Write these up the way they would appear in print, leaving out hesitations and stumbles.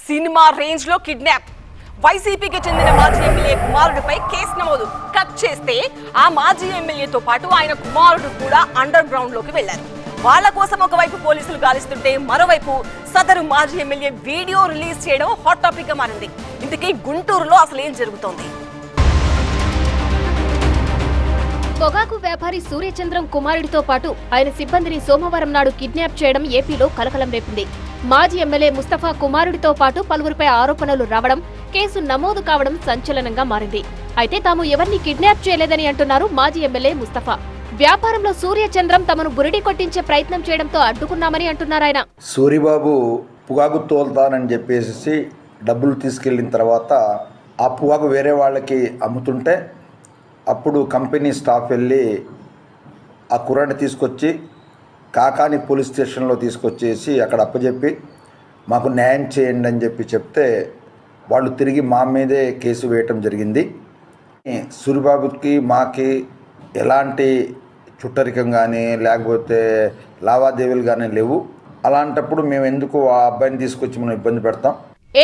Cinema range లో kidnap. వైసీపీకి చెందిన మాజీ ఎమ్మెల్యే కుమారుడిపై కేసు నమోదు. కట్ చేస్తే ఆ మాజీ ఎమ్మెల్యేతో పాటు ఆయన కుమారుడు కూడా అండర్ గ్రౌండ్ లోకి వెళ్లారు. వాళ్ళ కోసం ఒకవైపు పోలీసులు గాలిస్తుంటే మరోవైపు సదరు మాజీ ఎమ్మెల్యే వీడియో రిలీజ్ చేయడం హాట్ టాపిక్ గా మారింది. ఇంతకీ గుంటూరులో అసలు ఏం జరుగుతోంది? పొగాకు వ్యాపారి సూర్యచంద్రం కుమారుడితో పాటు ఆయన సిబ్బందిని సోమవారం నాడు కిడ్నాప్ చేయడం ఏపీలో కలకలం రేపింది. మాజీ ఎమ్మెల్యే ముస్తఫా కుమారుడితో పాటు పలువురిపై ఆరోపణలు రావడం, కేసు నమోదు కావడం సంచలనంగా మారింది. అయితే తాము ఎవరిని కిడ్నాప్ చేయలేదని అంటున్నారు మాజీ ఎమ్మెల్యే ముస్తఫా. వ్యాపారంలో సూర్యచంద్రం తమను బురిడి కొట్టించే ప్రయత్నం చేయడంతో అడ్డుకున్నామని అంటున్నారాయన. సూరిబాబు పొగాకు తోలుతానని చెప్పేసి డబ్బులు తీసుకెళ్లిన తర్వాత ఆ పొగాకు వేరే వాళ్ళకి అమ్ముతుంటే అప్పుడు కంపెనీ స్టాఫ్ వెళ్ళి ఆ కుర్రాడిని తీసుకొచ్చి కాకాని పోలీస్ స్టేషన్లో తీసుకొచ్చేసి అక్కడ అప్పచెప్పి మాకు న్యాయం చేయండి అని చెప్తే వాళ్ళు తిరిగి మా మీదే కేసు వేయటం జరిగింది. సూరిబాబుకి మాకి ఎలాంటి చుట్టరికం కానీ లేకపోతే లావాదేవీలు కానీ లేవు. అలాంటప్పుడు మేము ఎందుకు ఆ అబ్బాయిని తీసుకొచ్చి మనం ఇబ్బంది పెడతాం?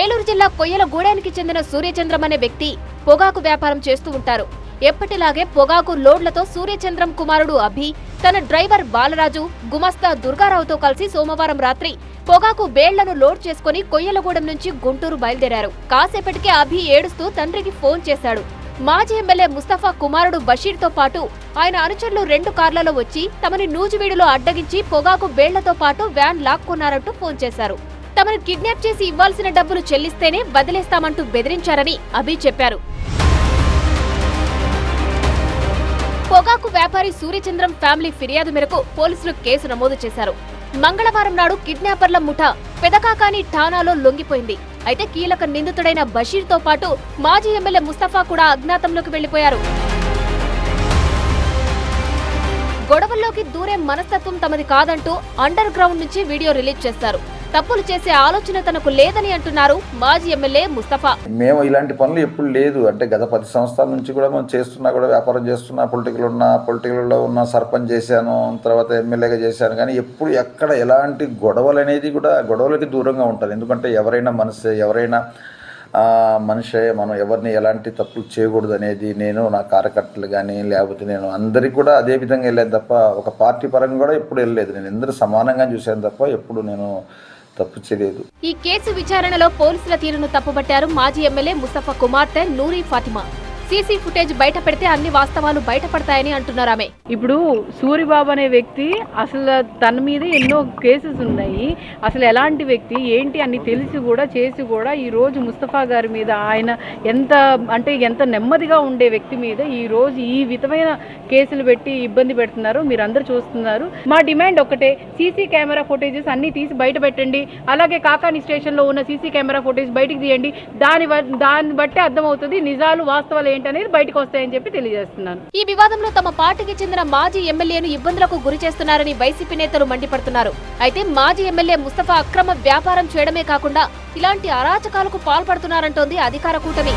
ఏలూరు జిల్లా కొయ్యలగూడెనికి చెందిన సూర్యచంద్రం అనే వ్యక్తి పొగాకు వ్యాపారం చేస్తూ ఉంటారు. ఎప్పటిలాగే పొగాకు లోడ్లతో సూర్యచంద్రం కుమారుడు అభి, తన డ్రైవర్ బాలరాజు, గుమస్తా దుర్గారావుతో కలిసి సోమవారం రాత్రి పొగాకు బేళ్లను లోడ్ చేసుకుని కొయ్యలగూడెం నుంచి గుంటూరు బయలుదేరారు. కాసేపటికే అభి ఏడుస్తూ తండ్రికి ఫోన్ చేశాడు. మాజీ ఎమ్మెల్యే ముస్తఫా కుమారుడు బషీర్తో పాటు ఆయన అనుచరులు 2 కార్లలో వచ్చి తమని నూజివీడులో అడ్డగించి పొగాకు బేళ్లతో పాటు వ్యాన్ లాక్కున్నారంటూ ఫోన్ చేశారు. తమను కిడ్నాప్ చేసి ఇవ్వాల్సిన డబ్బులు చెల్లిస్తేనే వదిలేస్తామంటూ బెదిరించారని అభి చెప్పారు. పొగాకు వ్యాపారి సూర్యచంద్రం ఫ్యామిలీ ఫిర్యాదు మేరకు పోలీసులు కేసు నమోదు చేశారు. మంగళవారం నాడు కిడ్నాపర్ల ముఠా పెదకాకాని ఠాణాలో లొంగిపోయింది. అయితే కీలక నిందితుడైన బషీర్తో పాటు మాజీ ఎమ్మెల్యే ముస్తఫా కూడా అజ్ఞాతంలోకి వెళ్లిపోయారు. గొడవల్లోకి దూరే మనస్తత్వం తమది కాదంటూ అండర్ గ్రౌండ్ నుంచి వీడియో రిలీజ్ చేశారు. తప్పులు చేసే ఆలోచన తనకు లేదని అంటున్నారు మాజీ ఎమ్మెల్యే ముస్తఫా. మేము ఇలాంటి పనులు ఎప్పుడు లేదు. అంటే గత 10 సంవత్సరాల నుంచి కూడా మనం చేస్తున్నా, కూడా వ్యాపారం చేస్తున్నా, పొలిటికల్లో ఉన్న సర్పంచ్ చేశాను, తర్వాత ఎమ్మెల్యేగా చేశాను. కానీ ఎప్పుడు ఎక్కడ ఎలాంటి గొడవలు అనేది కూడా గొడవలకి దూరంగా ఉంటాను. ఎందుకంటే ఎవరైనా మనిషే, మనం ఎవరిని ఎలాంటి తప్పులు చేయకూడదు అనేది నేను నా కార్యకర్తలు కానీ లేకపోతే నేను అందరికీ కూడా అదే విధంగా వెళ్ళాను తప్ప ఒక పార్టీ పరంగా కూడా ఎప్పుడు వెళ్ళలేదు. నేను అందరూ సమానంగా చూశాను తప్ప ఎప్పుడు నేను తప్పు చేయలేదు. ఈ కేసు విచారణలో పోలీసుల తీరును తప్పుబట్టారు మాజీ ఎమ్మెల్యే ముస్తఫా కుమార్తె నూరి ఫాతిమా. సీసీ ఫుటేజ్ బయట పెడితే అన్ని వాస్తవాలు బయటపడతాయని అంటున్నారు ఆమె. ఇప్పుడు సూరిబాబు అనే వ్యక్తి అసలు తన మీద ఎన్నో కేసెస్ ఉన్నాయి. అసలు ఎలాంటి వ్యక్తి ఏంటి అన్ని తెలిసి కూడా చేసి కూడా ఈ రోజు ముస్తఫా గారి మీద ఆయన ఎంత నెమ్మదిగా ఉండే వ్యక్తి మీద ఈ రోజు ఈ విధమైన కేసులు పెట్టి ఇబ్బంది పెడుతున్నారు. మీరు అందరు చూస్తున్నారు. మా డిమాండ్ ఒకటే, సీసీ కెమెరా ఫుటేజెస్ అన్ని తీసి బయట పెట్టండి. అలాగే కాకాని స్టేషన్ లో ఉన్న సీసీ కెమెరా ఫుటేజ్ బయటికి తీయండి. దాన్ని బట్టి అర్థమవుతుంది నిజాలు వాస్తవాలు అనేది బయటకు వస్తాయని చెప్పి తెలియజేస్తున్నాను. ఈ వివాదంలో తమ పార్టీకి చెందిన మాజీ ఎమ్మెల్యేను ఇబ్బందులకు గురి చేస్తున్నారని వైసీపీ నేతలు మండిపడుతున్నారు. అయితే మాజీ ఎమ్మెల్యే ముస్తఫా అక్రమ వ్యాపారం చేయడమే కాకుండా ఇలాంటి అరాచకాలకు పాల్పడుతున్నారంటోంది అధికార కూటమి.